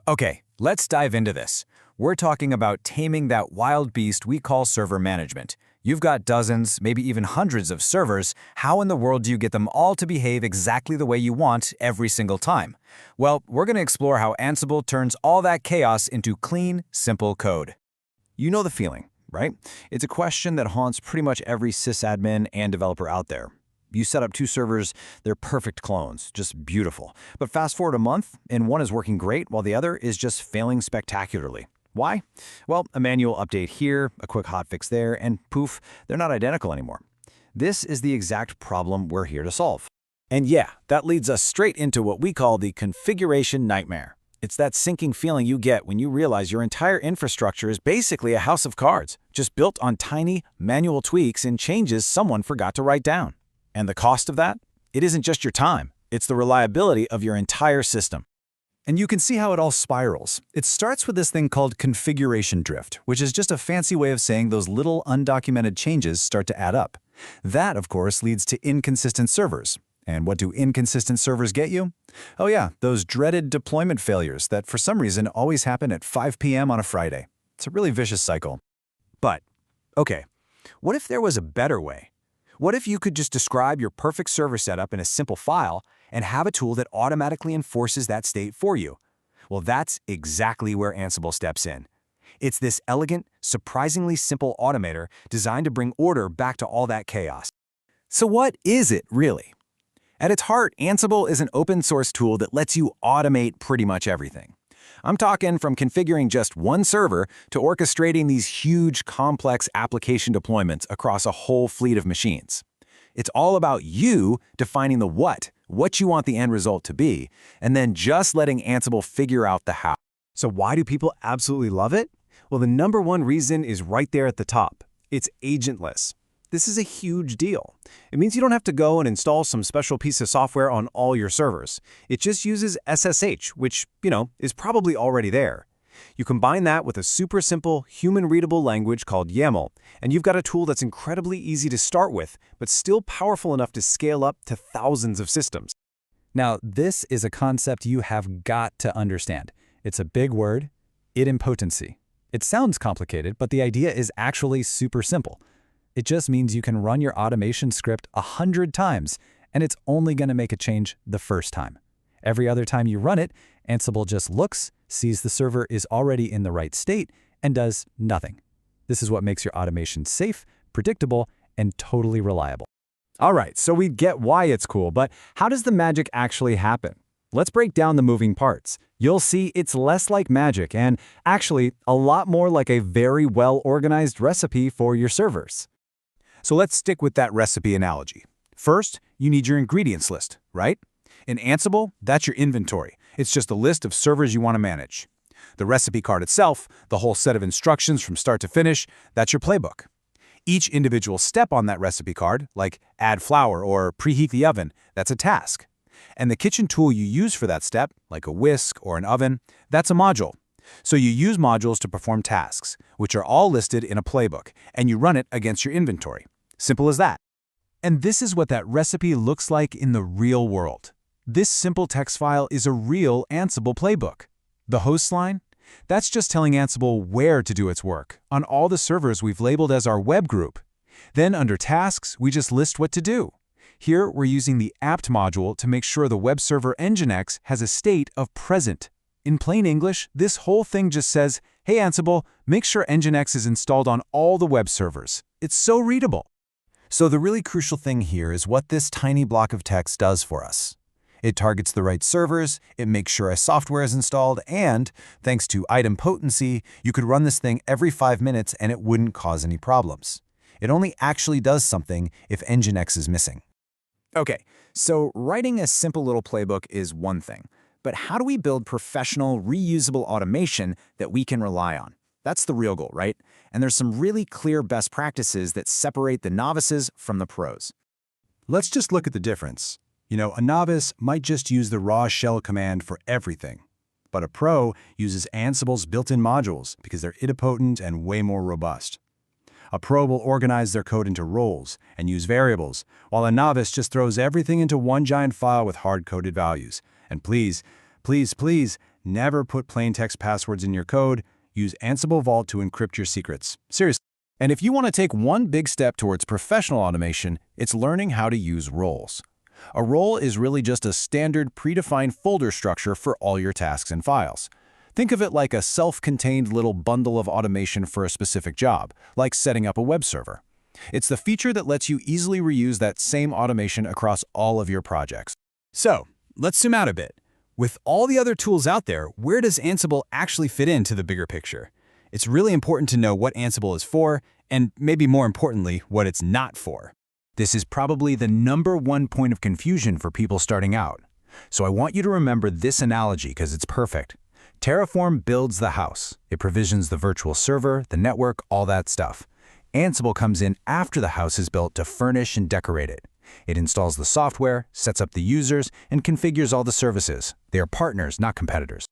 Okay, let's dive into this. We're talking about taming that wild beast we call server management. You've got dozens, maybe even hundreds of servers. How in the world do you get them all to behave exactly the way you want every single time? Well, we're going to explore how Ansible turns all that chaos into clean, simple code. You know the feeling, right? It's a question that haunts pretty much every sysadmin and developer out there. You set up two servers, they're perfect clones, just beautiful. But fast forward a month, and one is working great while the other is just failing spectacularly. Why? Well, a manual update here, a quick hotfix there, and poof, they're not identical anymore. This is the exact problem we're here to solve. And yeah, that leads us straight into what we call the configuration nightmare. It's that sinking feeling you get when you realize your entire infrastructure is basically a house of cards, just built on tiny, manual tweaks and changes someone forgot to write down. And the cost of that? It isn't just your time, it's the reliability of your entire system. And you can see how it all spirals. It starts with this thing called configuration drift, which is just a fancy way of saying those little undocumented changes start to add up. That, of course, leads to inconsistent servers. And what do inconsistent servers get you? Oh yeah, those dreaded deployment failures that for some reason always happen at 5 p.m. on a Friday. It's a really vicious cycle. But, okay, what if there was a better way? What if you could just describe your perfect server setup in a simple file and have a tool that automatically enforces that state for you? Well, that's exactly where Ansible steps in. It's this elegant, surprisingly simple automator designed to bring order back to all that chaos. So what is it, really? At its heart, Ansible is an open-source tool that lets you automate pretty much everything. I'm talking from configuring just one server to orchestrating these huge, complex application deployments across a whole fleet of machines. It's all about you defining the what you want the end result to be, and then just letting Ansible figure out the how. So why do people absolutely love it? Well, the number one reason is right there at the top. It's agentless. This is a huge deal. It means you don't have to go and install some special piece of software on all your servers. It just uses SSH, which, is probably already there. You combine that with a super simple, human-readable language called YAML, and you've got a tool that's incredibly easy to start with, but still powerful enough to scale up to thousands of systems. Now, this is a concept you have got to understand. It's a big word, idempotency. It sounds complicated, but the idea is actually super simple. It just means you can run your automation script 100 times, and it's only going to make a change the first time. Every other time you run it, Ansible just looks, sees the server is already in the right state, and does nothing. This is what makes your automation safe, predictable, and totally reliable. All right, so we get why it's cool, but how does the magic actually happen? Let's break down the moving parts. You'll see it's less like magic and actually a lot more like a very well-organized recipe for your servers. So let's stick with that recipe analogy. First, you need your ingredients list, right? In Ansible, that's your inventory. It's just a list of servers you want to manage. The recipe card itself, the whole set of instructions from start to finish, that's your playbook. Each individual step on that recipe card, like add flour or preheat the oven, that's a task. And the kitchen tool you use for that step, like a whisk or an oven, that's a module. So you use modules to perform tasks, which are all listed in a playbook, and you run it against your inventory. Simple as that. And this is what that recipe looks like in the real world. This simple text file is a real Ansible playbook. The host line? That's just telling Ansible where to do its work on all the servers we've labeled as our web group. Then under tasks, we just list what to do. Here, we're using the apt module to make sure the web server Nginx has a state of present. In plain English, this whole thing just says, hey Ansible, make sure Nginx is installed on all the web servers. It's so readable. So the really crucial thing here is what this tiny block of text does for us. It targets the right servers, it makes sure a software is installed, and, thanks to idempotency, you could run this thing every 5 minutes and it wouldn't cause any problems. It only actually does something if Nginx is missing. Okay, so writing a simple little playbook is one thing, but how do we build professional, reusable automation that we can rely on? That's the real goal, right? And there's some really clear best practices that separate the novices from the pros. Let's just look at the difference. A novice might just use the raw shell command for everything, but a pro uses Ansible's built-in modules because they're idempotent and way more robust. A pro will organize their code into roles and use variables, while a novice just throws everything into one giant file with hard-coded values. And please, please, please, Never put plain text passwords in your code. Use Ansible Vault to encrypt your secrets. Seriously. And if you want to take one big step towards professional automation, it's learning how to use roles. A role is really just a standard predefined folder structure for all your tasks and files. Think of it like a self-contained little bundle of automation for a specific job, like setting up a web server. It's the feature that lets you easily reuse that same automation across all of your projects. So, let's zoom out a bit. With all the other tools out there, where does Ansible actually fit into the bigger picture? It's really important to know what Ansible is for, and maybe more importantly, what it's not for. This is probably the #1 point of confusion for people starting out. So I want you to remember this analogy because it's perfect. Terraform builds the house. It provisions the virtual server, the network, all that stuff. Ansible comes in after the house is built to furnish and decorate it. It installs the software, sets up the users, and configures all the services. They are partners, not competitors.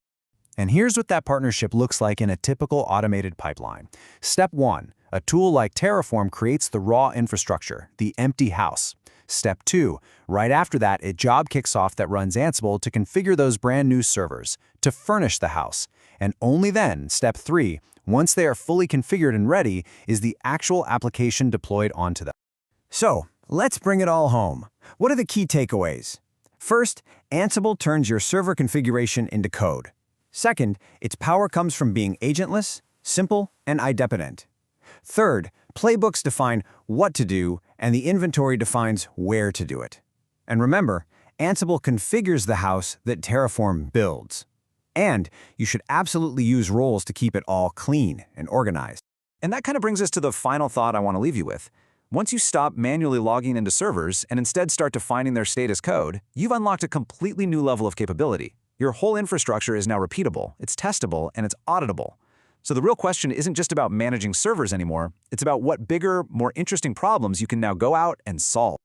And here's what that partnership looks like in a typical automated pipeline. Step 1. A tool like Terraform creates the raw infrastructure, the empty house. Step 2. Right after that, a job kicks off that runs Ansible to configure those brand new servers, to furnish the house. And only then, Step 3, once they are fully configured and ready, is the actual application deployed onto them. So, let's bring it all home. What are the key takeaways? First, Ansible turns your server configuration into code. Second, its power comes from being agentless, simple, and idempotent. Third, playbooks define what to do, and the inventory defines where to do it. And remember, Ansible configures the house that Terraform builds. And you should absolutely use roles to keep it all clean and organized. And that kind of brings us to the final thought I want to leave you with. Once you stop manually logging into servers and instead start defining their state as code, you've unlocked a completely new level of capability. Your whole infrastructure is now repeatable, it's testable, and it's auditable. So the real question isn't just about managing servers anymore, it's about what bigger, more interesting problems you can now go out and solve.